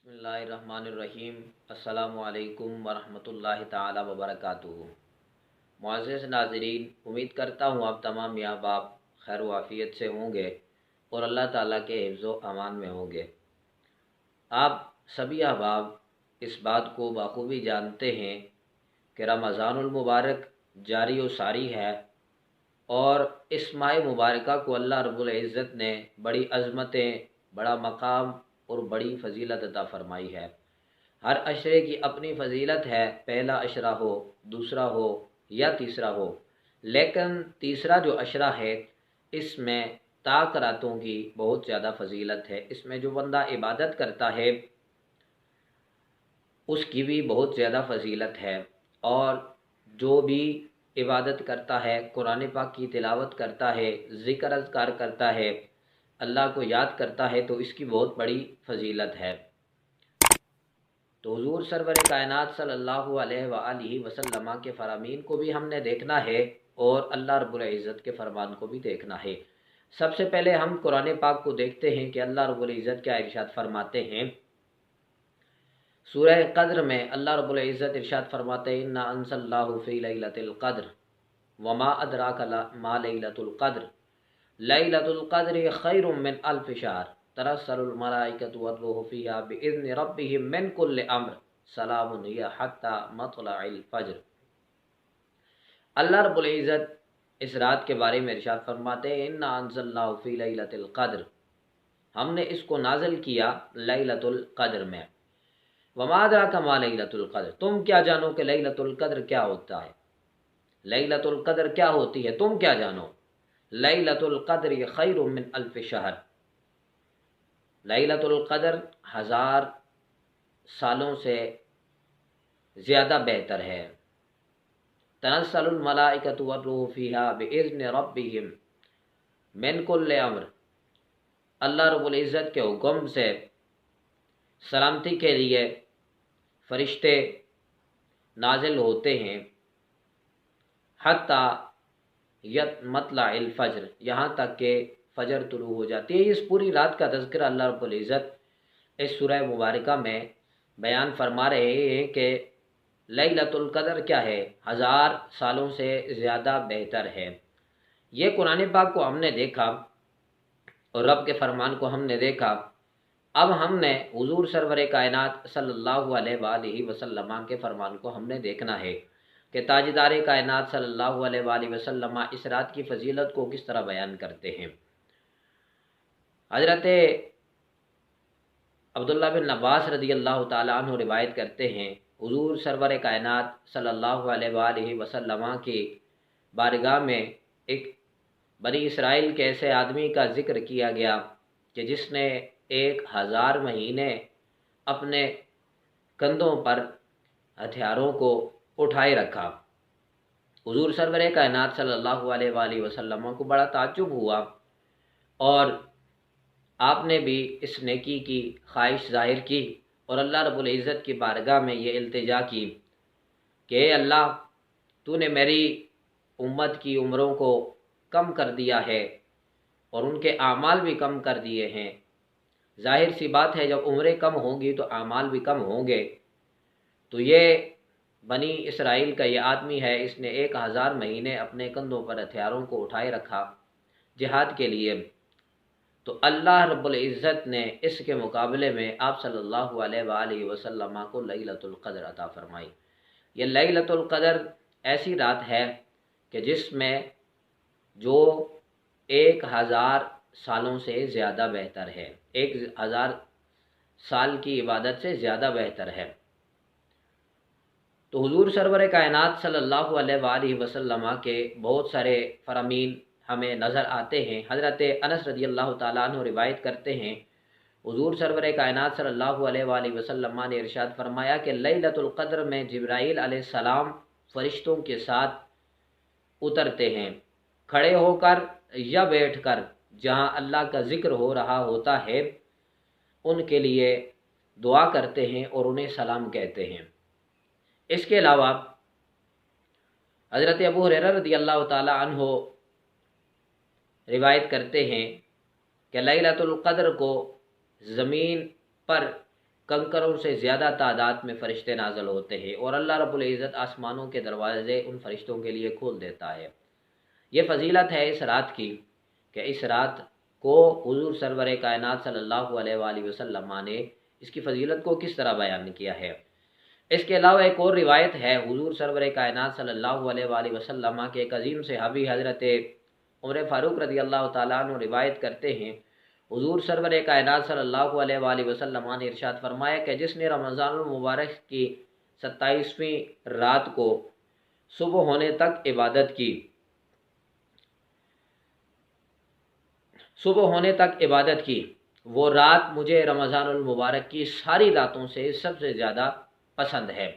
बिस्मिल्लाहिर्रहमानिर्रहीम। अस्सलामु अलैकुम वरहमतुल्लाहि ताला वबरकातुहू। मुअज़्ज़िज़ नाज़रीन, उम्मीद करता हूँ आप तमाम यहाँ बाप खैर व आफ़ियत से होंगे और अल्लाह ताला के हिफ्ज़ व अमान में होंगे। आप सभी अहबाब इस बात को बखूबी जानते हैं कि रमज़ानुल मुबारक जारी व सारी है और इस माह मुबारका को अल्लाह रब्बुल इज़्ज़त ने बड़ी अज़मतें, बड़ा मकाम और बड़ी फ़जीलत अता फ़रमाई है। हर अशरे की अपनी फ़जीलत है, पहला अशरा हो, दूसरा हो या तीसरा हो, लेकिन तीसरा जो अशरा है इसमें ताक रातों की बहुत ज़्यादा फ़जीलत है। इसमें जो बंदा इबादत करता है उसकी भी बहुत ज़्यादा फ़जीलत है और जो भी इबादत करता है, कुरान पाक की तिलावत करता है, ज़िक्र अज़कार करता है, अल्लाह को याद करता है तो इसकी बहुत बड़ी फ़जीलत है। तो हुज़ूर सरवर कायनात सल्लल्लाहु अलैहि वसल्लम के फ़रामीन को भी हमने देखना है और अल्लाह रब्बुल इज़्ज़त के फ़रमान को भी देखना है। सबसे पहले हम कुरान पाक को देखते हैं कि अल्लाह रब्बुल इज़्ज़त क्या इरशाद फरमाते हैं। सूरह क़द्र में अल्लाह रब्बुल इज़्ज़त इरशाद फरमाते हैं, इन्ना अंज़लनाहु फ़ी लैलतिल क़द्र वमा अदराका मा लैलतुल क़द्र लैलतुल क़द्रि खैरुम मिन अल्फ़ि शहर तनज़्ज़लुल मलाइकतु वरूहु फ़ीहा बिइज़्नि रब्बिहिम मिन कुल्लि अम्र सलामुन हिय हत्ता मत्लइल फ़ज्र। अल्लाह रब्बुल इज़्ज़त इस रात के बारे में इरशाद फरमाते हैं, इन्ना अंज़लनाहु फ़ी लैलतिल क़द्र, हमने इसको नाज़िल किया लैलतुल क़द्र में। वमा अदराका मा लैलतुल क़द्र, तुम क्या जानो कि लैलतुल क़द्र क्या होता है, लैलतुल क़द्र क्या होती है, तुम क्या जानो। लैलतुल क़द्र खैरुम मिन अल्फ़ि शहर, लैलतुल क़द्र 1000 सालों से ज़्यादा बेहतर है। तनज़्ज़लुल मलाइकतु वरूहु फ़ीहा बिइज़्नि रब्बिहिम मिन कुल्लि अम्र, अल्लाह रब्बुल इज़्ज़त के हुक्म से सलामती के लिए फरिश्ते नाजिल होते हैं। हत्ता मत्लइल फ़ज्र, यहाँ तक के फ़जर तुलू हो जाती है। इस पूरी रात का तज़किरा अल्लाह रब्बुल इज़्ज़त इस सूरह मुबारका में बयान फरमा रहे हैं कि लैलतुल क़द्र क्या है, 1000 सालों से ज़्यादा बेहतर है। ये कुरान पाक को हमने देखा और रब के फरमान को हमने देखा। अब हमने हुज़ूर सरवर कायनात सल्लल्लाहु अलैहि वसल्लम के फरमान को हमने देखना है कि ताजदार कायनात सल्लल्लाहु अलैहि वसल्लम इस रात की फ़जीलत को किस तरह बयान करते हैं। हज़रत अब्दुल्लाह बिन अब्बास रज़ियल्लाहु ताला अन्हु रिवायत करते हैं, हुज़ूर सरवर कायनात सल्लल्लाहु अलैहि वसल्लम की बारगाह में एक बनी इसराइल के ऐसे आदमी का ज़िक्र किया गया कि जिसने 1000 महीने अपने कंधों पर हथियारों को उठाए रखा। हुज़ूर सरवर कायनात सल्लल्लाहु अलैहि वसल्लम को बड़ा ताज्जुब हुआ और आपने भी इस नेकी की ख्वाहिश ज़ाहिर की और अल्लाह रब्बुल इज़्ज़त की बारगाह में ये इल्तिजा की कि अल्लाह, तूने मेरी उम्मत की उम्रों को कम कर दिया है और उनके आमाल भी कम कर दिए हैं। ज़ाहिर सी बात है, जब उम्रें कम होंगी तो आमाल भी कम होंगे। तो ये बनी इसराइल का ये आदमी है, इसने 1000 महीने अपने कंधों पर हथियारों को उठाए रखा जिहाद के लिए। तो अल्लाह रब्बुल इज़्ज़त ने इसके मुकाबले में आप सल्लल्लाहु अलैहि वसल्लम को लैलतुल क़द्र अता फरमाई। ये लैलतुल क़द्र ऐसी रात है कि जिसमें जो 1000 सालों से ज़्यादा बेहतर है, 1000 साल की इबादत से ज़्यादा बेहतर है। तो हुज़ूर सरवर कायनात सल्लल्लाहु अलैहि वसल्लम के बहुत सारे फ़रामीन हमें नज़र आते हैं। हज़रत अनस रज़ियल्लाहु ताला अन्हु रिवायत करते हैं, हुज़ूर सरवर कायनात सल्लल्लाहु अलैहि वसल्लम ने इरशाद फरमाया कि लैलतुल क़द्र में जिब्राईल अलैहिस्सलाम फ़रिश्तों के साथ उतरते हैं, खड़े होकर या बैठकर, जहाँ अल्लाह का ज़िक्र हो रहा होता है उनके लिए दुआ करते हैं और उन्हें सलाम कहते हैं। इसके अलावा हज़रत अबू हुरैरा रज़ियल्लाहु ताला अन्हु रिवायत करते हैं कि लैलतुल क़द्र को ज़मीन पर कंकरों से ज़्यादा तादाद में फ़रिश्ते नाज़िल होते हैं और अल्लाह रब्बुल इज़्ज़त आसमानों के दरवाज़े उन फ़रिश्तों के लिए खोल देता है। ये फ़जीलत है इस रात की कि इस रात को हुज़ूर सरवर कायनात सल्लल्लाहु अलैहि वसल्लम ने इसकी फ़जीलत को किस तरह बयान किया है। इसके अलावा एक और रिवायत है, हुज़ूर सरवर कायनात सल्लल्लाहु अलैहि वसल्लम के एक अजीम सहाबी हज़रत उमर फ़ारूक रज़ी अल्लाह तआला अन्हु रिवायत करते हैं, हुज़ूर सरवर कायनात सल्लल्लाहु अलैहि वसल्लम ने इरशाद फरमाया कि जिसने रमज़ानुल मुबारक की 27वीं रात को सुबह होने तक इबादत की वो रात मुझे रमज़ानुल मुबारक की सारी रातों से सबसे ज़्यादा पसंद है।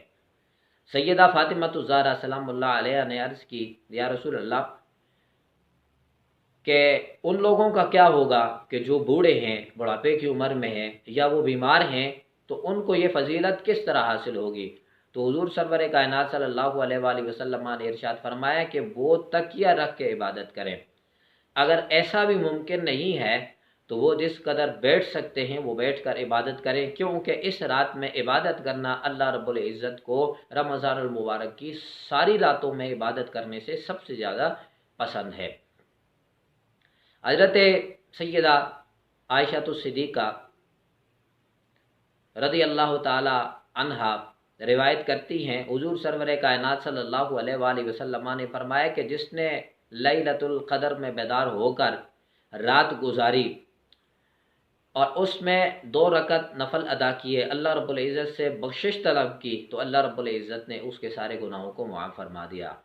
सैयदा फ़ातिमा ज़हरा सलामुल्लाह अलैहा ने अर्ज़ की, या रसूल अल्लाह कि उन लोगों का क्या होगा कि जो बूढ़े हैं, बुढ़ापे की उम्र में हैं या वो बीमार हैं, तो उनको ये फ़जीलत किस तरह हासिल होगी। तो हुज़ूर सरवर कायनात सल्लल्लाहु अलैहि वसल्लम ने इरशाद फरमाया कि वो तकिया रख के इबादत करें। अगर ऐसा भी मुमकिन नहीं है तो वो जिस कदर बैठ सकते हैं वो बैठ कर इबादत करें, क्योंकि इस रात में इबादत करना अल्लाह रब्बुल इज़्ज़त को रमज़ानुल मुबारक की सारी रातों में इबादत करने से सबसे ज़्यादा पसंद है। हज़रत सैयदा आयशा सिद्दीक़ा रज़ी अल्लाह ताला अन्हा रिवायत करती हैं, हुज़ूर सरवर कायनात सल्लल्लाहु अलैहि वसल्लम ने फरमाया कि जिसने लैलतुल क़द्र में बेदार होकर रात गुजारी और उसमें 2 रकत नफल अदा किए, अल्लाह रब्बुल इज़्ज़त से बख्शिश तलब की, तो अल्लाह रब्बुल इज़्ज़त ने उसके सारे गुनाहों को मुआफ़ फरमा दिया।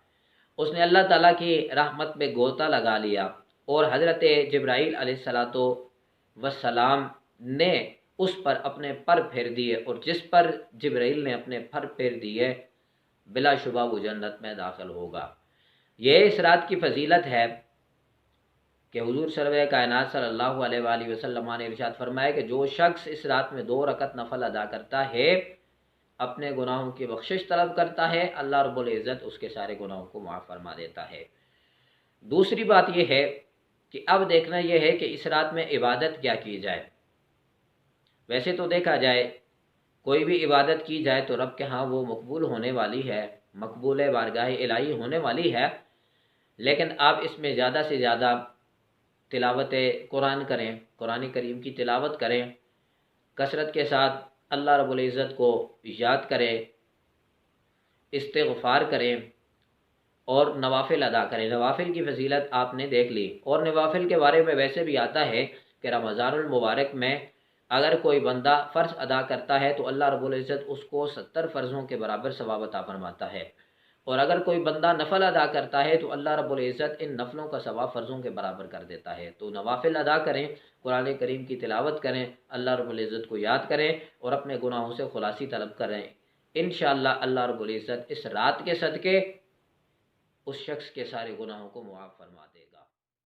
उसने अल्लाह ताला की रहमत में गोता लगा लिया और हज़रत जिब्राईल अलैहिस्सलातो वस्सलाम ने उस पर अपने पर फेर दिए और जिस पर जिब्राईल ने अपने पर फेर दिए बिलाशुबा वो जन्नत में दाखिल होगा। ये इस रात की फ़जीलत है कि हुज़ूर सरवर कायनात सल्लल्लाहु अलैहि वसल्लम ने इरशाद फरमाया कि जो शख्स इस रात में 2 रकत नफल अदा करता है, अपने गुनाहों की बख्शिश तलब करता है, अल्लाह रब्बुल इज़्ज़त उसके सारे गुनाहों को माफ़ फरमा देता है। दूसरी बात यह है कि अब देखना यह है कि इस रात में इबादत क्या की जाए। वैसे तो देखा जाए कोई भी इबादत की जाए तो रब के यहाँ वो मकबूल होने वाली है, मकबूल बारगाह इलाही होने वाली है, लेकिन आप इसमें ज़्यादा से ज़्यादा तिलावत कुरान करें, कुरान करीम की तिलावत करें, कसरत के साथ अल्लाह रब्बुल इज़्ज़त को याद करें, इस्तिग़फ़ार करें और नवाफिल अदा करें। नवाफिल की फजीलत आपने देख ली और नवाफिल के बारे में वैसे भी आता है कि रमज़ानुल मुबारक में अगर कोई बंदा फ़र्ज़ अदा करता है तो अल्लाह रब्बुल इज़्ज़त उसको 70 फ़र्ज़ों के बराबर सवाब अता फरमाता है, और अगर कोई बंदा नफल अदा करता है तो अल्लाह रब्बुल इज़्ज़त इन नफलों का सवाब फ़र्ज़ों के बराबर कर देता है। तो नवाफिल अदा करें, कुरान करीम की तिलावत करें, अल्लाह रब्बुल इज़्ज़त को याद करें और अपने गुनाहों से खुलासी तलब करें। इंशाअल्लाह अल्लाह रब्बुल इज़्ज़त इस रात के सदक़े उस शख्स के सारे गुनाहों को मुआफ़ फरमा देगा।